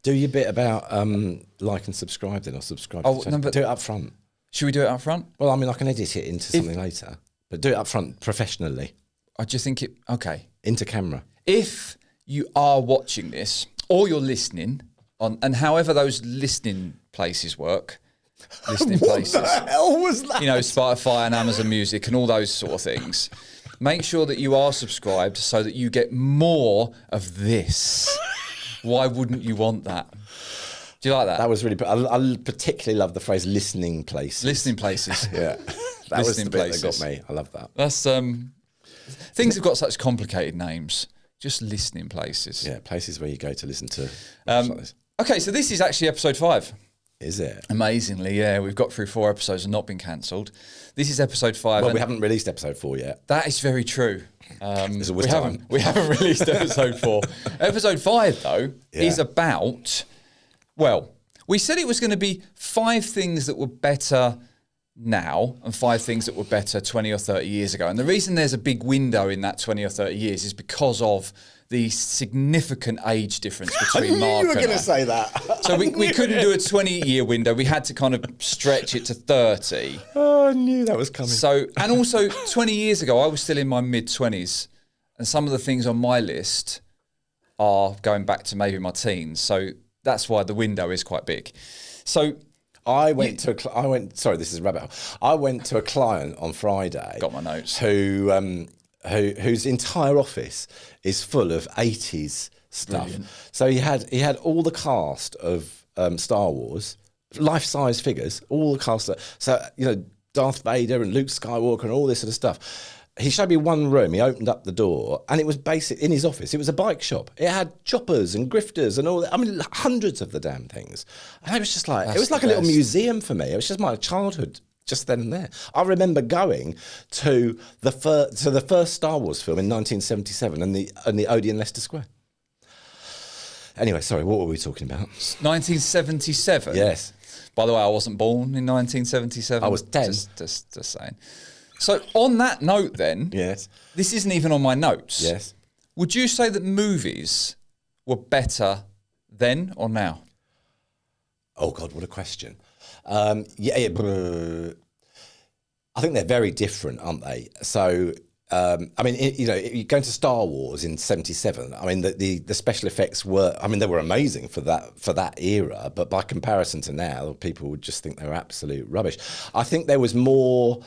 Do your bit about like and subscribe then, or subscribe. Oh, to no, but- do it up front. Should we do it up front? Well, I mean, I can edit it into something later, but do it up front professionally, I just think it. Okay. into camera. If you are watching this or you're listening on, and however those listening places work, listening places, What the hell was that? you know, Spotify and Amazon Music and all those sort of things, make sure that you are subscribed so that you get more of this. Why wouldn't you want that? Do you like that? That was really. I particularly love the phrase "listening places." Listening places. Yeah, that was the Listening bit that places. got me. I love that. That's things have got such complicated names. Just listening places. Yeah, places where you go to listen to. Like this. Okay, so this is actually episode 5. Is it? Amazingly, yeah, we've got through 4 episodes and not been cancelled. This is episode 5. Well, and we haven't released episode 4 yet. that is very true. There's always we time. haven't released episode 4. Episode 5, though, is about, well, we said it was going to be 5 things that were better now and 5 things that were better 20 or 30 years ago. And the reason there's a big window in that 20 or 30 years is because of the significant age difference I between knew Mark you were and going I. to say that. So we couldn't do a 20-year window. We had to kind of stretch it to 30. Oh, I knew that was coming. So, and also 20 years ago, I was still in my mid-20s, and some of the things on my list are going back to maybe my teens. So that's why the window is quite big. So I went to sorry, this is a rabbit hole. I went to a client on Friday. Got my notes. Whose entire office is full of 80s stuff. Brilliant. So he had all the cast of Star Wars, life-size figures, all the cast. So, you know, Darth Vader and Luke Skywalker and all this sort of stuff. He showed me one room. He opened up the door, and it was basic in his office. It was a bike shop. It had choppers and grifters and all that. I mean, hundreds of the damn things. And I was just like, it was like a little museum for me. It was just my childhood, just then and there. I remember going to the first Star Wars film in 1977 and the Odeon Leicester Square. Anyway, sorry, what were we talking about? 1977. Yes. By the way, I wasn't born in 1977. I was 10. Just saying. So on that note then, Yes. this isn't even on my notes. Yes. Would you say that movies were better then or now? Oh, God, what a question. I think they're very different, aren't they? So, I mean, you go into Star Wars in '77. I mean, the special effects were, I mean, they were amazing for that era. But by comparison to now, people would just think they were absolute rubbish. I think there was more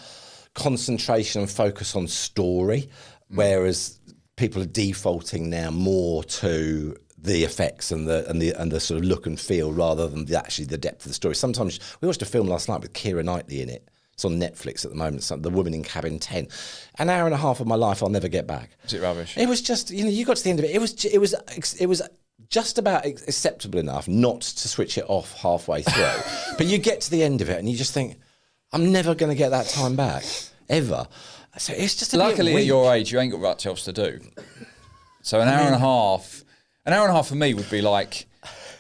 concentration and focus on story, whereas people are defaulting now more to the effects and the sort of look and feel rather than actually the depth of the story. Sometimes we watched a film last night with Keira Knightley in it. It's on Netflix at the moment. The Woman in Cabin 10. An hour and a half of my life I'll never get back. Is it rubbish? It was just, you got to the end of it. It was just about acceptable enough not to switch it off halfway through. But you get to the end of it and you just think, I'm never going to get that time back ever. So it's just a bit Luckily, at weak. your age, you ain't got much else to do. So an hour and a half for me would be like,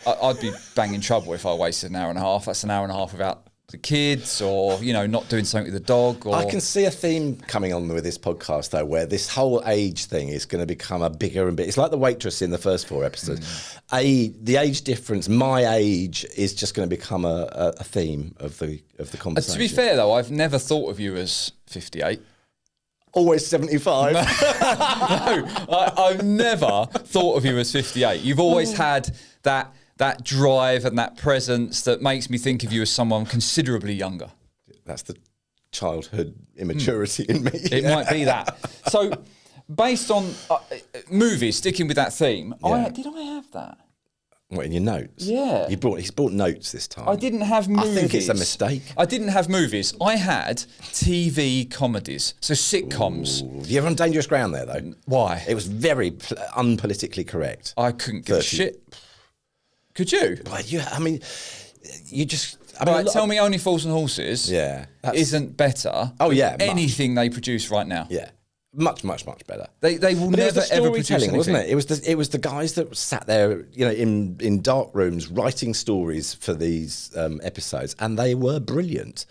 I'd be banging trouble if I wasted an hour and a half. That's an hour and a half without the kids, or not doing something with the dog. Or I can see a theme coming on with this podcast though, where this whole age thing is going to become a bigger and bigger. It's like the waitress in the first 4 episodes. The age difference, my age, is just going to become a theme of the conversation. To be fair though, I've never thought of you as 58. Always 75. No, I've never thought of you as 58. You've always had that drive and that presence that makes me think of you as someone considerably younger. That's the childhood immaturity in me. It might be that. So, based on movies, sticking with that theme, Yeah. did I have that? What, in your notes? Yeah. He's brought notes this time. I didn't have movies. I think it's a mistake. I didn't have movies. I had TV comedies, so sitcoms. Ooh. You're on dangerous ground there, though. Why? It was very unpolitically correct. I couldn't give a shit. Could you? But you just... Right, tell me Only Fools and Horses isn't better than anything they produce right now. Yeah. Much, much, much better. They will But never ever produce storytelling, anything. wasn't it? It was the guys that sat there, in dark rooms writing stories for these episodes, and they were brilliant.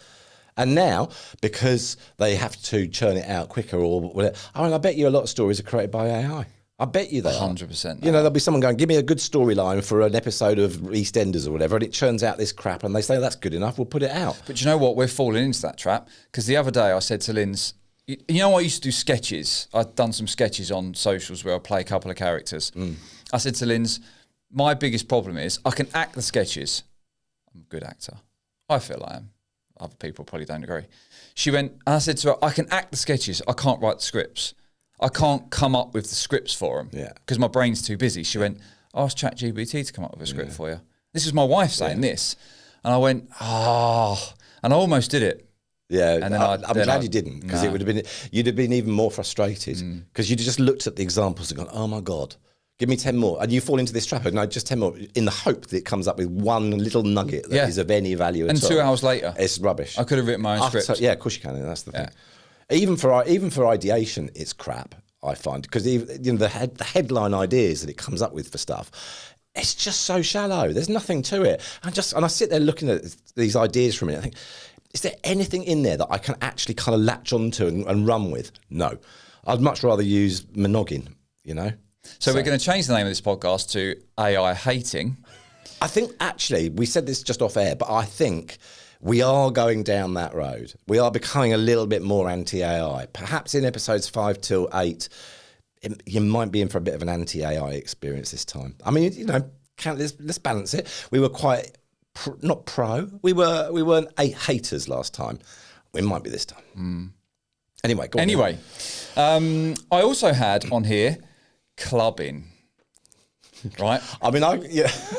And now, because they have to churn it out quicker, or whatever, I bet you a lot of stories are created by AI. I bet you they 100%. You know, there'll be someone going, give me a good storyline for an episode of EastEnders or whatever, and it churns out this crap, and they say, that's good enough, we'll put it out. But you know what? We're falling into that trap. Because the other day I said to Linz, you know, I used to do sketches. I'd done some sketches on socials where I play a couple of characters. I said to Linz, my biggest problem is I can act the sketches. I'm a good actor. I feel I am. Other people probably don't agree. She went, and I said to her, I can act the sketches. I can't write the scripts. I can't come up with the scripts for them because my brain's too busy. She went, ask ChatGPT to come up with a script for you. This is my wife saying this. And I went, and I almost did it. Yeah, and then I'm glad you didn't, because it would have been, you'd have been even more frustrated, because you'd have just looked at the examples and gone, oh my God, give me 10 more. And you fall into this trap of, no, just 10 more, in the hope that it comes up with one little nugget that is of any value at all. And 2 hours later, it's rubbish. I could have written my own script. Yeah, of course you can, and that's the thing. Even for ideation, it's crap, I find, because the headline ideas that it comes up with for stuff, it's just so shallow. There's nothing to it. And I sit there looking at these ideas for a minute. I think, is there anything in there that I can actually kind of latch onto and run with? No, I'd much rather use monogging. You know. So we're going to change the name of this podcast to AI hating. I think actually we said this just off air, but I think we are going down that road. We are becoming a little bit more anti-AI. Perhaps in episodes 5 till 8, you might be in for a bit of an anti-AI experience this time. I mean, you know, let's balance it. We were quite not pro. We weren't haters last time. We might be this time. Anyway, go on. Anyway, I also had on here clubbing. Right? I mean,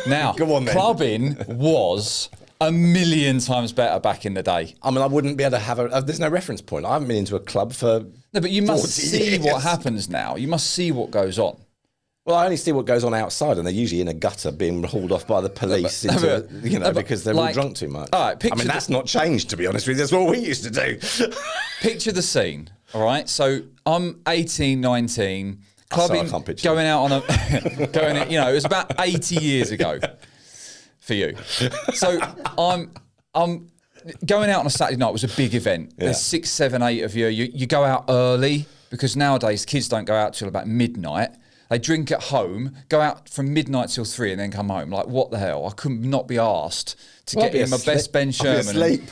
now, go on then. Clubbing was a million times better back in the day. I mean, I wouldn't be able to have there's no reference point. I haven't been into a club for No, but you must see years. what happens now. You must see what goes on. Well, I only see what goes on outside, and they're usually in a gutter being hauled off by the police because they're all drunk too much. All right, I mean, that's not changed, to be honest with you. That's what we used to do. Picture the scene, all right? So I'm 18, 19, clubbing, going out on a... it was about 80 years ago for you. So I'm going out on a Saturday night. It was a big event. There's 6, 7, 8 of you. You go out early, because nowadays kids don't go out till about midnight. They drink at home, go out from midnight till 3 and then come home. Like, what the hell? I could not be asked to get in my best Ben Sherman and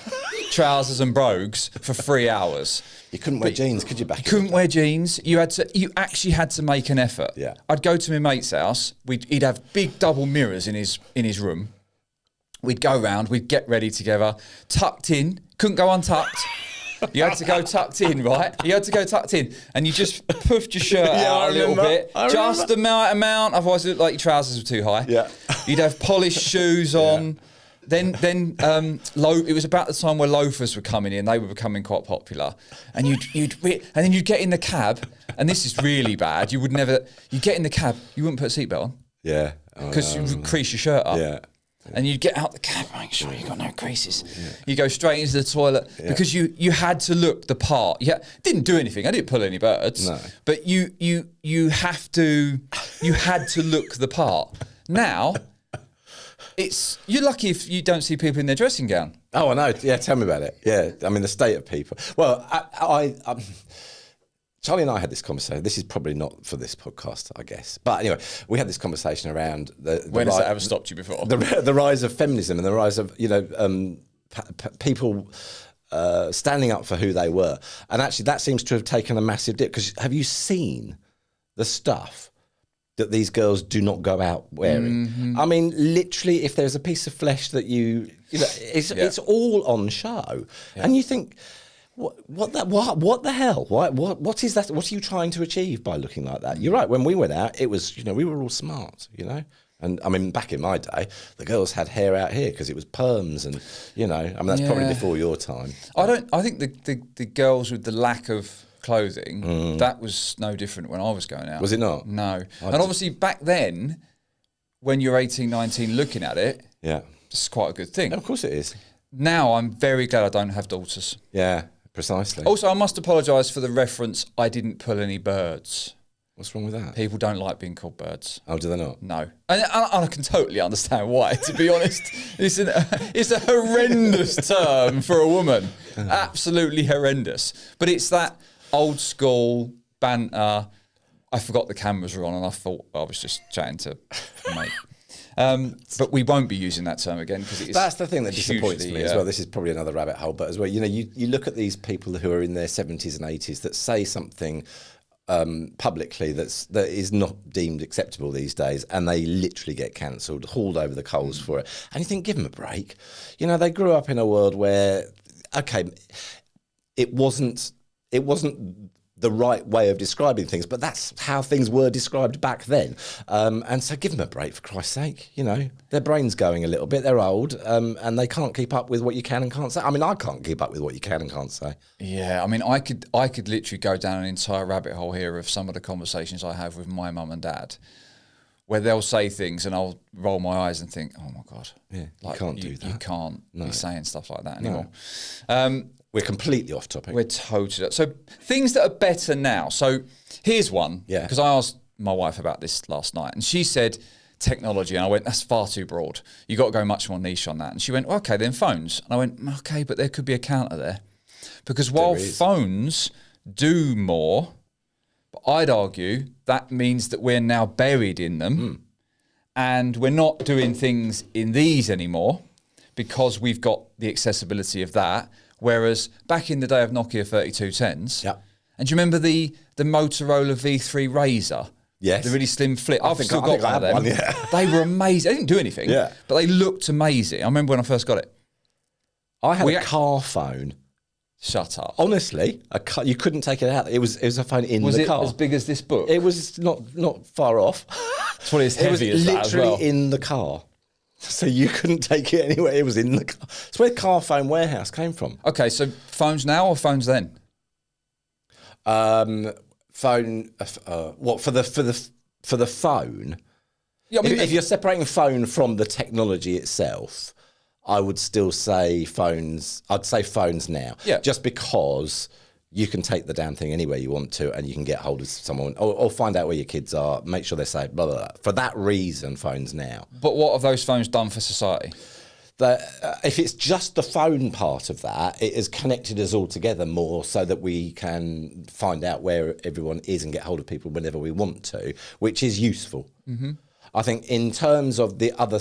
trousers and brogues for 3 hours. You couldn't wear jeans, could you? Couldn't wear jeans. You actually had to make an effort. Yeah. I'd go to my mate's house. He'd have big double mirrors in his room. We'd go round. We'd get ready together, tucked in. Couldn't go untucked. You had to go tucked in, right? You had to go tucked in, and you just puffed your shirt out a little bit, just the right amount. Otherwise, it looked like your trousers were too high. Yeah. You'd have polished shoes on. Then it was about the time where loafers were coming in. They were becoming quite popular, and then you'd get in the cab, and this is really bad. You get in the cab, you wouldn't put a seatbelt on. Yeah. Because you would crease your shirt up. Yeah. And you'd get out the cab, make sure you got no creases. Yeah. You go straight into the toilet because you had to look the part. Yeah, didn't do anything. I didn't pull any birds. No. But you had to look the part. Now, you're lucky if you don't see people in their dressing gown. Oh, I know. Yeah, tell me about it. Yeah, I mean the state of people. Well, Charlie and I had this conversation. This is probably not for this podcast, I guess. But anyway, we had this conversation around when has that ever stopped you before? The rise of feminism and the rise of people standing up for who they were. And actually, that seems to have taken a massive dip. Because have you seen the stuff that these girls do not go out wearing? Mm-hmm. I mean, literally, if there's a piece of flesh that it's all on show, and you think. What the hell? What is that? What are you trying to achieve by looking like that? You're right. When we went out, it was we were all smart, And I mean, back in my day, the girls had hair out here because it was perms, and I mean that's probably before your time. I think the girls with the lack of clothing that was no different when I was going out. Was it not? No. And obviously back then, when you're 18, 19, looking at it, it's quite a good thing. Of course it is. Now I'm very glad I don't have daughters. Yeah. Precisely. Also, I must apologise for the reference, I didn't pull any birds. What's wrong with that? People don't like being called birds. Oh, do they not? No. And I can totally understand why, to be honest. It's a horrendous term for a woman. Absolutely horrendous. But it's that old school banter. I forgot the cameras were on, and I thought I was just chatting to mate. But we won't be using that term again because that's the thing that disappoints me as well. This is probably another rabbit hole, but as well, you look at these people who are in their 70s and 80s that say something publicly that is not deemed acceptable these days, and they literally get cancelled, hauled over the coals for it. And you think, give them a break. They grew up in a world where, okay, it wasn't the right way of describing things, but that's how things were described back then. And so give them a break, for Christ's sake. Their brain's going a little bit, they're old, and they can't keep up with what you can and can't say. I mean, I can't keep up with what you can and can't say. Yeah, I mean, I could literally go down an entire rabbit hole here of some of the conversations I have with my mum and dad, where they'll say things and I'll roll my eyes and think, oh my God. Yeah, you can't do that. You can't be saying stuff like that anymore. No. We're completely off topic. We're totally... So things that are better now. So here's one. Yeah. Because I asked my wife about this last night and she said technology. And I went, that's far too broad. You got to go much more niche on that. And she went, okay, then phones. And I went, okay, but there could be a counter there. Because while phones do more, but I'd argue that means that we're now buried in them and we're not doing things in these anymore because we've got the accessibility of that. Whereas back in the day of Nokia 3210s, and do you remember the Motorola V3 Razor? Yes. The really slim flip. I've still got one of them. Yeah. They were amazing. They didn't do anything, but they looked amazing. I remember when I first got it. I had a car phone. Shut up. Honestly, you couldn't take it out. It was a phone in the car. Was it as big as this book? It was not far off. It's probably as heavy as that as well. It was literally in the car. So you couldn't take it anywhere. It was in the car. It's where Car Phone Warehouse came from. Okay, so phones now or phones then? Phone. What for the phone? Yeah, I mean, if you're separating phone from the technology itself, I would still say phones. I'd say phones now. Yeah. Just because you can take the damn thing anywhere you want to, and you can get hold of someone, or find out where your kids are, make sure they're safe, blah, blah, blah. For that reason, phones now. But what have those phones done for society? If it's just the phone part of that, it has connected us all together more so that we can find out where everyone is and get hold of people whenever we want to, which is useful. Mm-hmm. I think in terms of the other,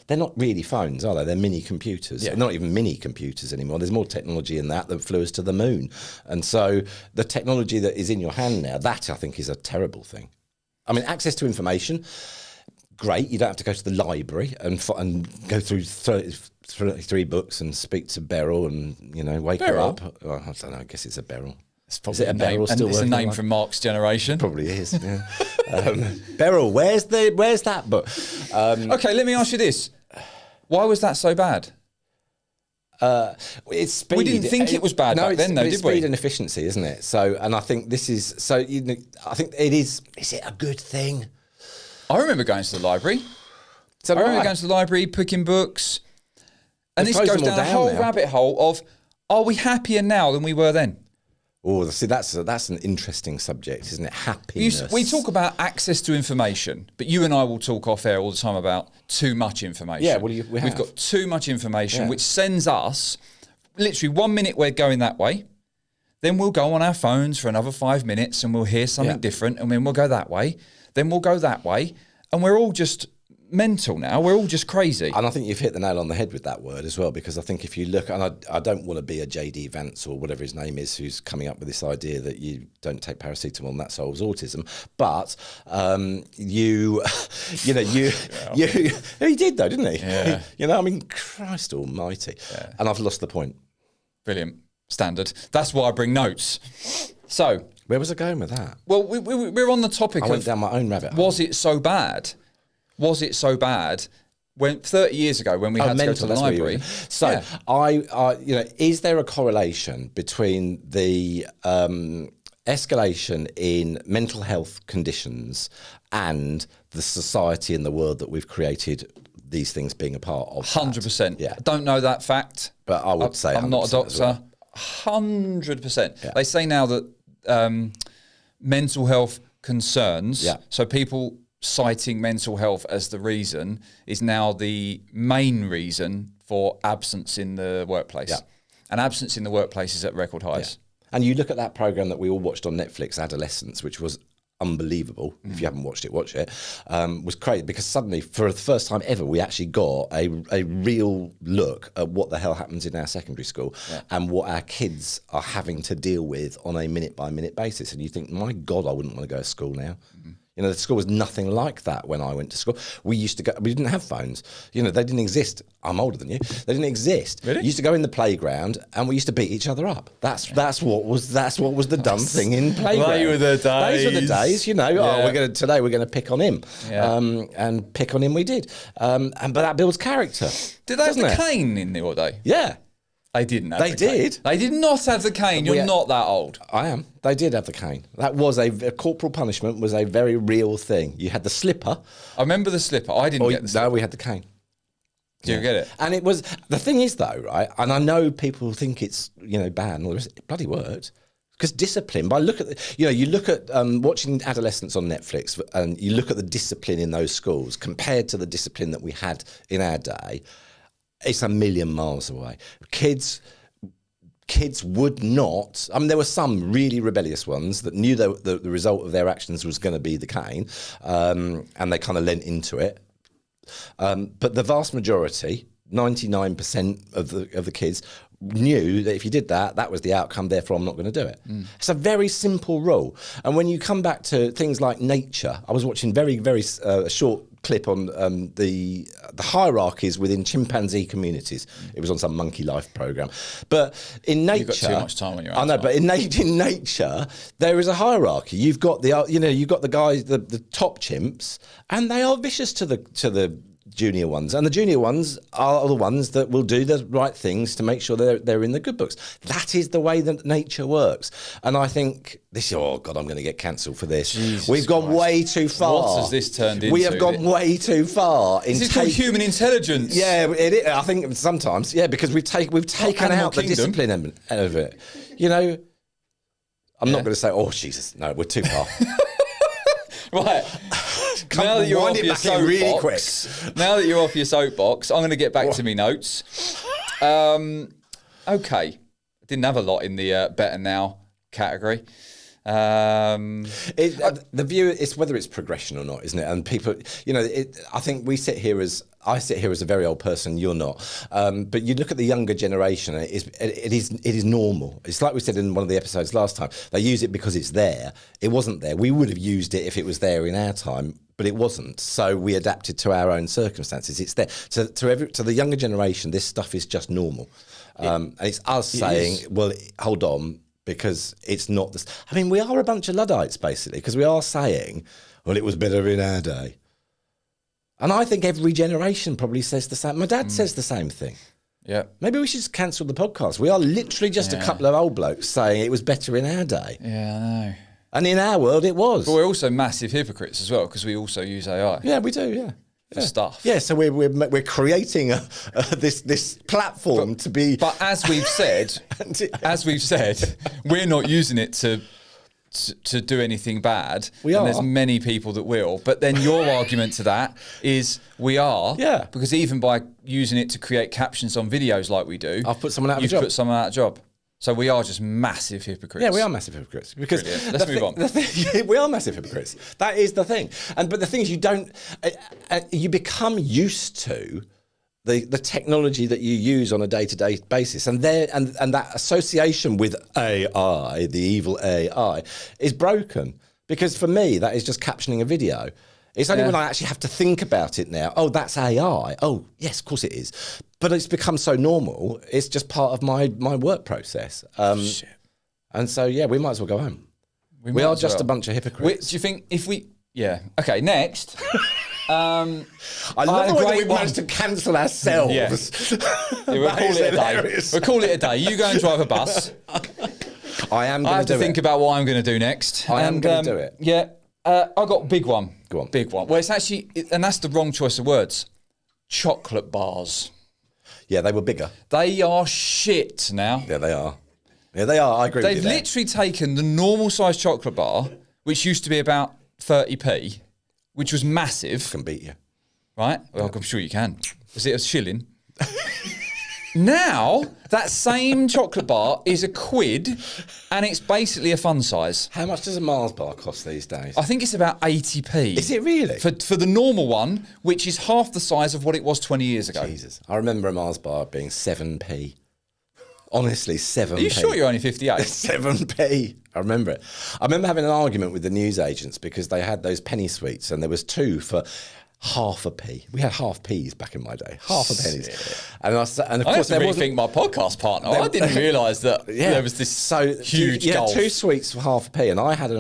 they're not really phones, are they? They're mini computers. Yeah. They're not even mini computers anymore. There's more technology in that flew us to the moon. And so the technology that is in your hand now, that I think is a terrible thing. I mean, access to information, great. You don't have to go to the library and go through 33 books and speak to Beryl and, wake her up. Well, I don't know, I guess it's a Beryl. Is it a name? And it's a name from Mark's generation. Probably is. Yeah. Beryl, where's that book? Okay, let me ask you this: why was that so bad? It's speed. We didn't think it was bad back then, though, did we? Speed and efficiency, isn't it? So, and I think this is so. I think it is. Is it a good thing? I remember going to the library. I remember going to the library, picking books, and this goes down a whole rabbit hole of: are we happier now than we were then? Oh, see, that's an interesting subject, isn't it? Happiness. We talk about access to information, but you and I will talk off air all the time about too much information. Yeah, well, we've got too much information, which sends us, literally 1 minute we're going that way, then we'll go on our phones for another 5 minutes and we'll hear something different, and then we'll go that way, then we'll go that way, and we're all just mental now. We're all just crazy. And I think you've hit the nail on the head with that word as well, because I think if you look, and I don't want to be a JD Vance or whatever his name is, who's coming up with this idea that you don't take paracetamol and that solves autism, but he did though, didn't he? Yeah. I mean, Christ almighty. Yeah. And I've lost the point. Brilliant. Standard. That's why I bring notes. So where was I going with that? Well, we're on the topic. I went down my own rabbit hole. Was it so bad? Was it so bad when 30 years ago when we had to go to the library? So is there a correlation between the escalation in mental health conditions and the society and the world that we've created, these things being a part of? 100%. Yeah. I don't know that fact. But I would say I'm not a doctor. Well. 100%. Yeah. They say now that mental health concerns, so people citing mental health as the reason is now the main reason for absence in the workplace. Yeah. And absence in the workplace is at record highs. Yeah. And you look at that program that we all watched on Netflix, Adolescence, which was unbelievable. If you haven't watched it, watch it. Was crazy because suddenly, for the first time ever, we actually got a real look at what the hell happens in our secondary school and what our kids are having to deal with on a minute-by-minute basis. And you think, my God, I wouldn't want to go to school now. You know, the school was nothing like that when I went to school. We didn't have phones. You know, they didn't exist. I'm older than you. They didn't exist. Really? You used to go in the playground and we used to beat each other up. That's what was the dumb thing in playground. They were the days. Those were the days, you know. Yeah. Oh, today we're gonna pick on him. Yeah. And pick on him we did. But that builds character. Did they have the doesn't it? cane in the old day? Yeah. They didn't have They the cane. did. They did not have the cane. You're not that old. I am. They did have the cane. That was a corporal punishment was a very real thing. You had the slipper. I remember the slipper. I didn't get the slipper. No, we had the cane. Do you get it? And it was, the thing is though, right, and I know people think it's, you know, bad and all the rest, it bloody worked. Because discipline, you look at watching adolescents on Netflix and you look at the discipline in those schools compared to the discipline that we had in our day, it's a million miles away. Kids would not, I mean, there were some really rebellious ones that knew the result of their actions was going to be the cane, and they kind of lent into it. But the vast majority, 99% of the kids, knew that if you did that, that was the outcome, therefore I'm not going to do it. It's a very simple rule. And when you come back to things like nature, I was watching very short clip on the hierarchies within chimpanzee communities. It was on some monkey life program. But in nature, You've got too much time on your hands. I know, but in nature, there is a hierarchy. You've got the guys, the top chimps, and they are vicious to the junior ones, and the junior ones are the ones that will do the right things to make sure they're in the good books. That is the way that nature works. And I think oh God, I'm going to get cancelled for this. Jesus We've gone Christ. way too far. What has this turned into? We have gone way too far. Is it called human intelligence? Yeah, I think sometimes, because we've taken out the discipline of it. You know, I'm not going to say, oh Jesus, no, we're too far. Right. Now that you're off your soapbox, really quick. Now that you're off your soapbox, I'm going to get back to me notes. Okay, didn't have a lot in the better now category. The view is whether it's progression or not, isn't it? And people, I think I sit here as a very old person. You're not, but you look at the younger generation. It is normal. It's like we said in one of the episodes last time. They use it because it's there. It wasn't there. We would have used it if it was there in our time, but it wasn't. So we adapted to our own circumstances. It's there. To the younger generation, this stuff is just normal, and it's us saying, "Well, hold on." Because it's not this. I mean, we are a bunch of Luddites, basically, because we are saying, well, it was better in our day. And I think every generation probably says the same. My dad says the same thing. Yeah. Maybe we should just cancel the podcast. We are literally just a couple of old blokes saying it was better in our day. Yeah, I know. And in our world, it was. But we're also massive hypocrites as well, because we also use AI. Yeah, we do, yeah. For stuff. Yeah, so we're creating this platform to be. But as we've said, we're not using it to do anything bad. We are. And there's many people that will. But then your argument to that is we are. Yeah. Because even by using it to create captions on videos like we do, I've put someone out of a you've job. put someone out of a job. So we are just massive hypocrites. Yeah, we are massive hypocrites. Because Let's move on. We are massive hypocrites. That is the thing. But the thing is, you become used to the technology that you use on a day-to-day basis, and that association with AI, the evil AI, is broken. Because for me, that is just captioning a video. It's only when I actually have to think about it now. Oh, that's AI. Oh, yes, of course it is. But it's become so normal. It's just part of my work process. Shit. And so, we might as well go home. We are just a bunch of hypocrites. Do you think if we... Yeah. Okay, next. I love the way that we managed to cancel ourselves. Yeah. We'll call it a day. We'll call it a day. You go and drive a bus. I am going to do it. I have to think about what I'm going to do next. I am going to do it. Yeah. I got a big one. Go on. Big one. Well, it's actually... And that's the wrong choice of words. Chocolate bars. Yeah, they were bigger. They are shit now. Yeah, they are. Yeah, they are. I agree with you. They've literally taken the normal size chocolate bar, which used to be about 30p, which was massive. Can beat you. Right? Well, I'm sure you can. Is it a shilling? Now, that same chocolate bar is £1 and it's basically a fun size. How much does a Mars bar cost these days? I think it's about 80p. Is it really? For the normal one, which is half the size of what it was 20 years ago. Jesus. I remember a Mars bar being 7p. Honestly, 7p. Are you sure you're only 58? 7p. I remember it. I remember having an argument with the newsagents because they had those penny sweets and there was 2 for half a p. We had half p's back in my day. Half a pennies. And of course there wasn't my podcast partner. I didn't realise that there was this huge gulf. 2 sweets for half a p. And I had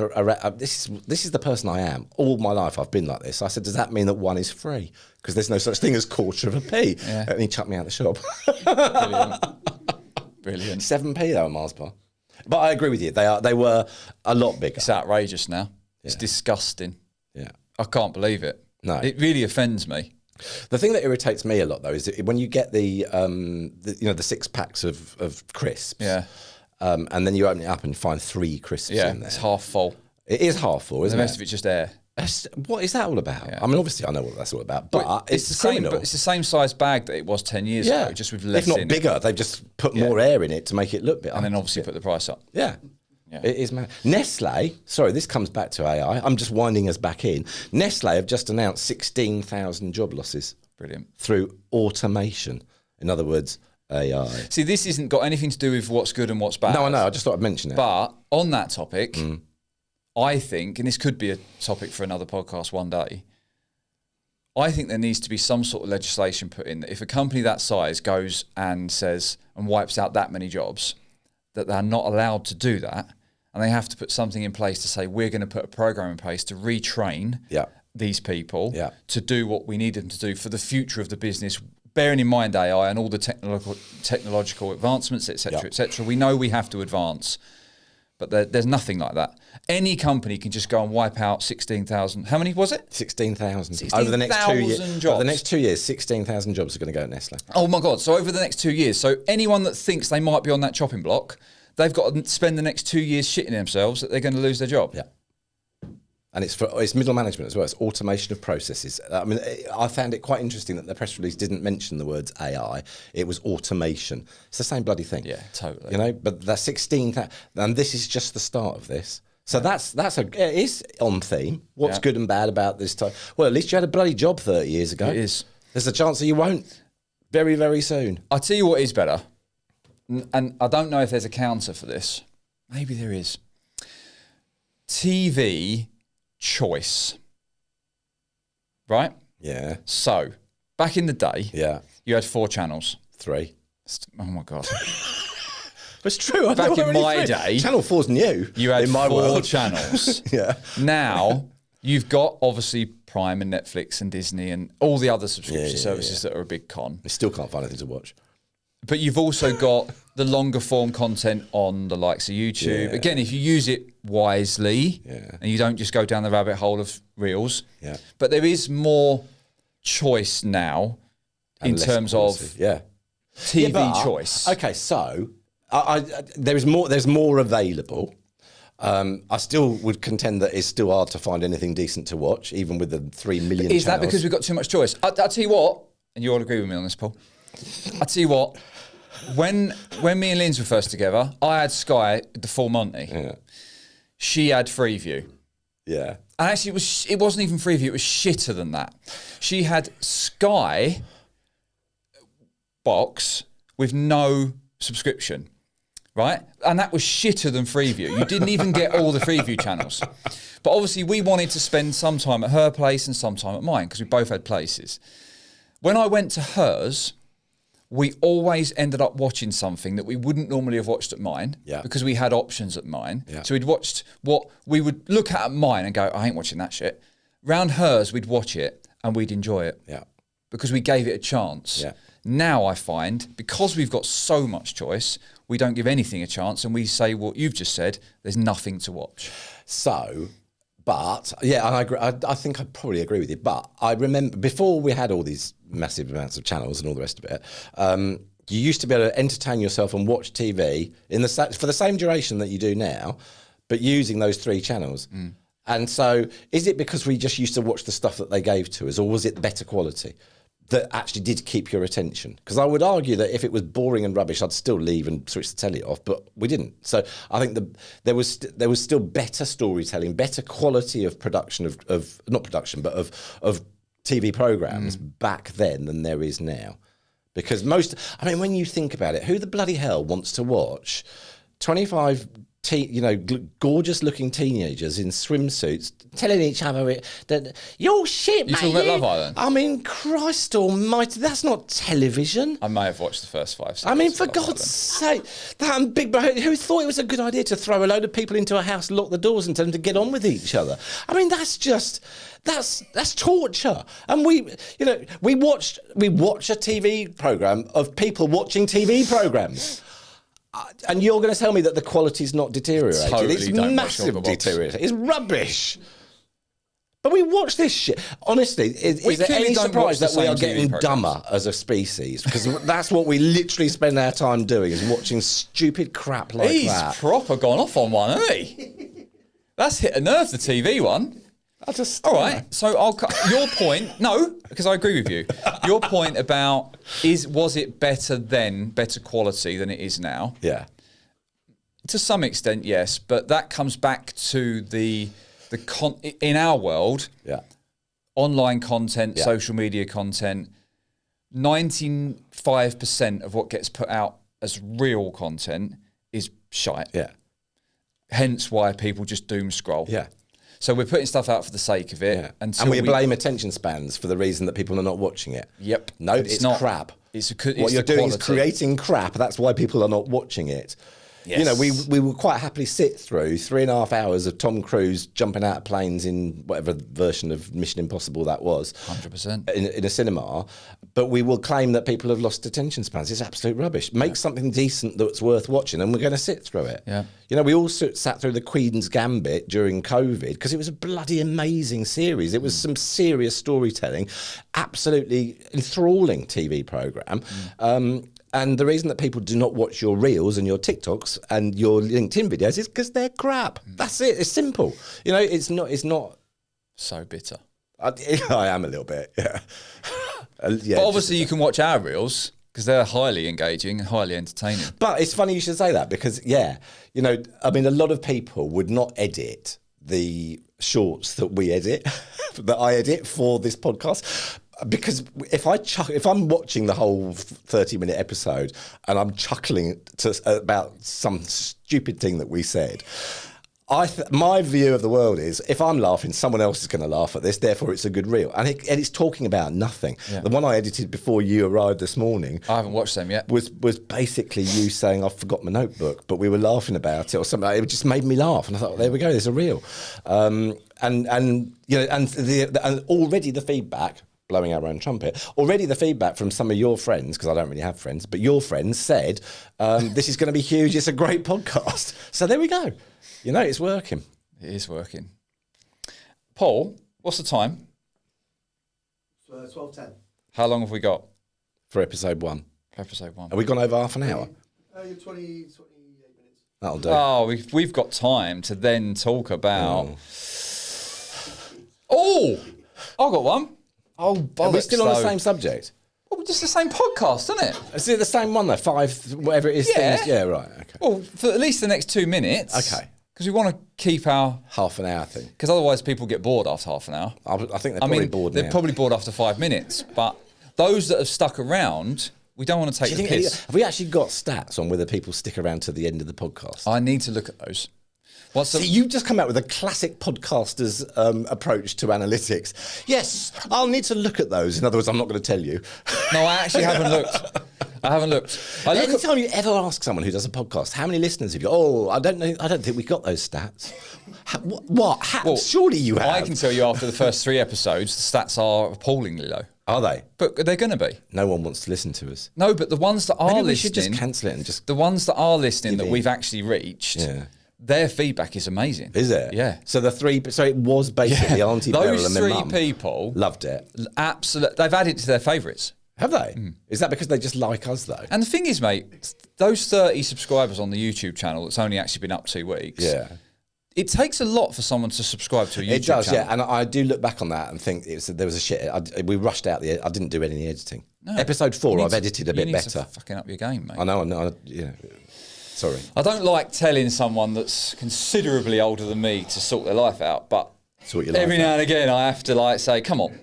this is the person I am. All my life I've been like this. I said, does that mean that 1 is free? Because there's no such thing as quarter of a p. Yeah. And he chucked me out the shop. Brilliant. 7p though, a Mars bar. But I agree with you. They were a lot bigger. It's outrageous now. It's disgusting. Yeah. I can't believe it. No. It really offends me. The thing that irritates me a lot though is that when you get the 6 packs of crisps. Yeah. And then you open it up and find 3 crisps in there. It's half full. It is half full, isn't it? The rest of it's just air. What is that all about? Yeah. I mean, obviously, I know what that's all about, but it's the same. criminal. But it's the same size bag that it was 10 years ago, just with less if not in bigger. it. They've just put more air in it to make it look bigger. And then obviously put the price up. Yeah. It is mad. Nestle, sorry, this comes back to AI. I'm just winding us back in. Nestle have just announced 16,000 job losses. Brilliant. Through automation. In other words, AI. See, this isn't got anything to do with what's good and what's bad. No, I know. I just thought I'd mention it. But on that topic, I think, and this could be a topic for another podcast one day, I think there needs to be some sort of legislation put in that if a company that size goes and says and wipes out that many jobs, that they're not allowed to do that, and they have to put something in place to say we're going to put a program in place to retrain these people to do what we need them to do for the future of the business, bearing in mind AI and all the technological advancements, etc., etc. We know we have to advance. But there's nothing like that. Any company can just go and wipe out 16,000. How many was it? 16,000. Over the next 2 years. Jobs. Over the next 2 years, 16,000 jobs are going to go at Nestle. Oh my God. So over the next 2 years. So anyone that thinks they might be on that chopping block, they've got to spend the next 2 years shitting themselves that they're going to lose their job. Yeah. And it's middle management as well. It's automation of processes. I mean, I found it quite interesting that the press release didn't mention the words AI. It was automation. It's the same bloody thing. Yeah, totally. You know, but that's 16,000, and this is just the start of this. So it is on theme. What's good and bad about this time? Well, at least you had a bloody job 30 years ago. It is. There's a chance that you won't very, very soon. I'll tell you what is better, and I don't know if there's a counter for this. Maybe there is. TV choice, right? Yeah. So, back in the day, you had 4 channels. 3. Oh my God. It's true. Back in my day, Channel 4's new. You had in my 4 world. channels. Yeah. Now, you've got obviously Prime and Netflix and Disney and all the other subscription services that are a big con. You still can't find anything to watch. But you've also got the longer form content on the likes of YouTube. Yeah. Again, if you use it wisely and you don't just go down the rabbit hole of reels. Yeah. But there is more choice now in terms of TV choice. Okay, so there's more available. I still would contend that it's still hard to find anything decent to watch, even with the 3 million Is channels. that because we've got too much choice? I'll tell you what, and you all agree with me on this, Paul. I'll tell you what, when me and Linz were first together, I had Sky, the full Monty. Yeah. She had Freeview. Yeah. And actually, it wasn't even Freeview, it was shitter than that. She had Sky box with no subscription, right? And that was shitter than Freeview. You didn't even get all the Freeview channels. But obviously, we wanted to spend some time at her place and some time at mine because we both had places. When I went to hers, we always ended up watching something that we wouldn't normally have watched at mine because we had options at mine. Yeah. So we'd watched what we would look at mine and go, I ain't watching that shit. Round hers, we'd watch it and we'd enjoy it because we gave it a chance. Yeah. Now I find, because we've got so much choice, we don't give anything a chance and we say what you've just said, there's nothing to watch. So, but, yeah, and I agree, I think I probably agree with you, but I remember before we had all these massive amounts of channels and all the rest of it, you used to be able to entertain yourself and watch TV for the same duration that you do now, but using those 3 channels. Mm. And so is it because we just used to watch the stuff that they gave to us, or was it better quality? that actually did keep your attention. Because I would argue that if it was boring and rubbish, I'd still leave and switch the telly off, but we didn't. So I think there was still better storytelling, better quality of production of not production, but of TV programs back then than there is now. Because when you think about it, who the bloody hell wants to watch 25 gorgeous looking teenagers in swimsuits telling each other that you're shit, mate. You talking about Love Island? I mean, Christ almighty, that's not television. I may have watched the first 5 seasons. I mean, for God's sake, that Big Brother, who thought it was a good idea to throw a load of people into a house, lock the doors and tell them to get on with each other? I mean, that's torture. And we watch a TV program of people watching TV programs. And you're going to tell me that the quality's not deteriorated? Totally it's don't massive deterioration. It's rubbish. But we watch this shit. Honestly, is there any surprise that we are getting dumber as a species? Because that's what we literally spend our time doing, is watching stupid crap like that. He's proper gone off on one, hasn't he? That's hit a nerve, the TV one. All right, so I'll cut your point. No, because I agree with you. Your point about was it better then, better quality than it is now? Yeah. To some extent, yes, but that comes back to in our world, online content, social media content. 95% of what gets put out as real content is shite. Yeah. Hence why people just doom scroll. Yeah. So we're putting stuff out for the sake of it. And we blame attention spans for the reason that people are not watching it. Yep. No, it's not crap. What you're doing is creating crap. That's why people are not watching it. Yes. You know, we will quite happily sit through 3.5 hours of Tom Cruise jumping out of planes in whatever version of Mission Impossible that was. 100%. In a cinema. But we will claim that people have lost attention spans. It's absolute rubbish. Make something decent that's worth watching and we're going to sit through it. Yeah. You know, we all sat through the Queen's Gambit during COVID because it was a bloody amazing series. It was some serious storytelling, absolutely enthralling TV programme. And the reason that people do not watch your reels and your TikToks and your LinkedIn videos is because they're crap. That's it. It's simple. You know, it's not. So bitter. I am a little bit, yeah. But obviously you can watch our reels because they're highly engaging and highly entertaining. But it's funny you should say that because, you know, I mean, a lot of people would not edit the shorts that we edit, that I edit for this podcast. Because if I'm watching the whole 30-minute episode and I'm chuckling about some stupid thing that we said, my view of the world is if I'm laughing, someone else is going to laugh at this. Therefore, it's a good reel, and it's talking about nothing. Yeah. The one I edited before you arrived this morning, I haven't watched them yet. Was basically you saying I forgot my notebook, but we were laughing about it or something. It just made me laugh, and I thought, there we go, there's a reel. And you know, and already the feedback. Blowing our own trumpet. Already the feedback from some of your friends, because I don't really have friends, but your friends said, this is going to be huge, it's a great podcast. So there we go. You know, it's working. It is working. Paul, what's the time? 12:10. How long have we got? For episode 1. Episode 1. Have we gone over half an hour? You're 28 minutes. That'll do. Oh, we've got time to then talk about... Oh, I've got one. Oh, bollocks. Are we still on the same subject? Well, just the same podcast, isn't it? Is it the same one though? 5, whatever it is. Yeah. Things? Yeah, right. Okay. Well, for at least the next 2 minutes. Okay. Because we want to keep our... Half an hour thing. Because otherwise people get bored after half an hour. I think they're probably bored now. They're probably bored after 5 minutes. But those that have stuck around, we don't want to take the piss. Have we actually got stats on whether people stick around to the end of the podcast? I need to look at those. See, you've just come out with a classic podcaster's approach to analytics. Yes, I'll need to look at those. In other words, I'm not going to tell you. No, I actually haven't looked. I haven't looked. Anytime you ever ask someone who does a podcast, how many listeners have you got? Oh, I don't know. I don't think we got those stats. What? Well, surely you have. I can tell you after the first 3 episodes, the stats are appallingly low. Are they? But they're going to be. No one wants to listen to us. No, but the ones that are listening... we should just cancel it and just... The ones that are listening that we've actually reached... Yeah. Their feedback is amazing. Is it? Yeah. So it was basically Auntie Beryl and my mum. Those 3 people loved it. Absolutely. They've added to their favourites. Have they? Is that because they just like us though? And the thing is, mate, those 30 subscribers on the YouTube channel that's only actually been up 2 weeks. Yeah. it takes a lot for someone to subscribe to a YouTube It does, channel. yeah. And I do look back on that and think there was a shit. We rushed out I didn't do any editing. No. Episode 4, You I've need edited a you bit need better. to fucking up your game, mate. I know. Sorry. I don't like telling someone that's considerably older than me to sort their life out, but Sort your life every now and again I have to like say, come on.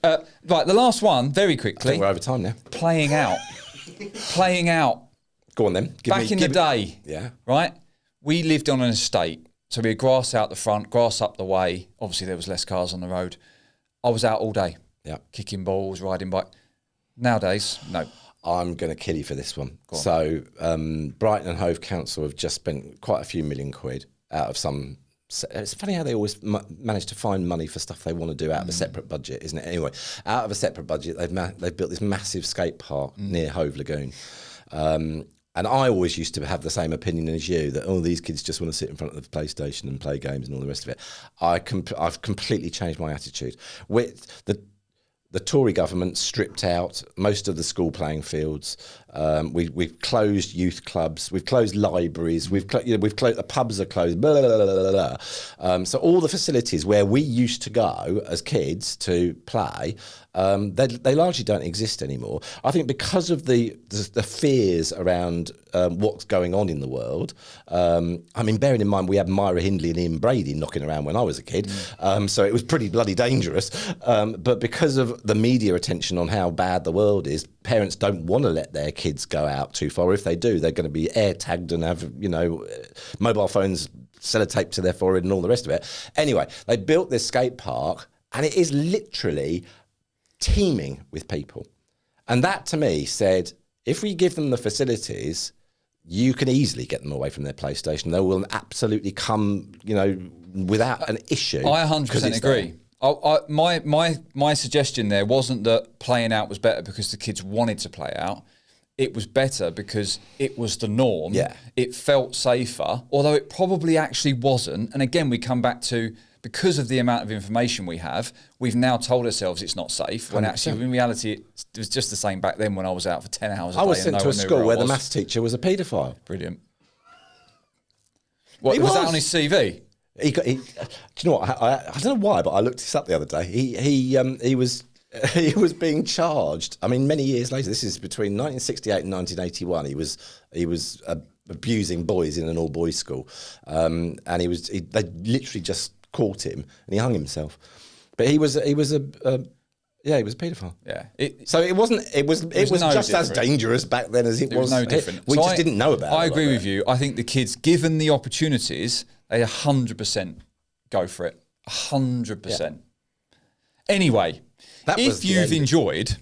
Right, the last one, very I quickly. think we're over time now. Playing out. Playing out. Go on then. Back in the day, Yeah. right, we lived on an estate. So we had grass out the front, grass up the way. Obviously, there was less cars on the road. I was out all day, Yeah. kicking balls, riding bike. Nowadays, no. I'm going to kill you for this one. So Brighton and Hove Council have just spent quite a few million quid out of some... It's funny how they always manage to find money for stuff they want to do out of a separate budget, isn't it? Anyway, out of a separate budget, they've built this massive skate park near Hove Lagoon. And I always used to have the same opinion as you, that, these kids just want to sit in front of the PlayStation and play games and all the rest of it. I've completely changed my attitude. With the Tory government stripped out most of the school playing fields. We've closed youth clubs. We've closed libraries. We've closed the pubs are closed. Blah, blah, blah, blah, blah. So all the facilities where we used to go as kids to play, they largely don't exist anymore. I think because of the fears around what's going on in the world. I mean, bearing in mind we had Myra Hindley and Ian Brady knocking around when I was a kid, so it was pretty bloody dangerous. But because of the media attention on how bad the world is, parents don't want to let their kids go out too far. If they do, they're going to be air tagged and have mobile phones sellotaped to their forehead and all the rest of it. Anyway, they built this skate park, and it is literally teeming with people. And that to me said, if we give them the facilities, you can easily get them away from their PlayStation. They will absolutely come, without an issue. I 100% agree. My suggestion there wasn't that playing out was better because the kids wanted to play out. It was better because it was the norm. Yeah. It felt safer, although it probably actually wasn't. And again, we come back to, because of the amount of information we have, we've now told ourselves it's not safe, when 100%. actually, in reality, it was just the same back then when I was out for 10 hours a day. I was and sent no to a one knew school where I the was. maths teacher was a paedophile. Brilliant. What, He was that was. on his CV? Do you know what? I don't know why, but I looked this up the other day. He was being charged. I mean, many years later. This is between 1968 and 1981. He was abusing boys in an all boys school, and they literally just caught him and he hung himself. But he was a paedophile. Yeah. So it wasn't. It was no just as different. dangerous back then as it was. No different. We So just didn't know about it. I agree with you. I think the kids, given the opportunities, they 100% go for it. 100%. Anyway, That was if the you've end. enjoyed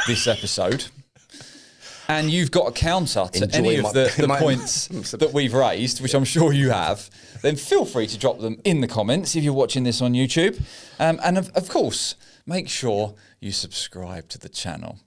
this episode and you've got a counter to Enjoy any of the my- points that we've raised, which I'm sure you have, then feel free to drop them in the comments if you're watching this on YouTube. And of course, make sure you subscribe to the channel.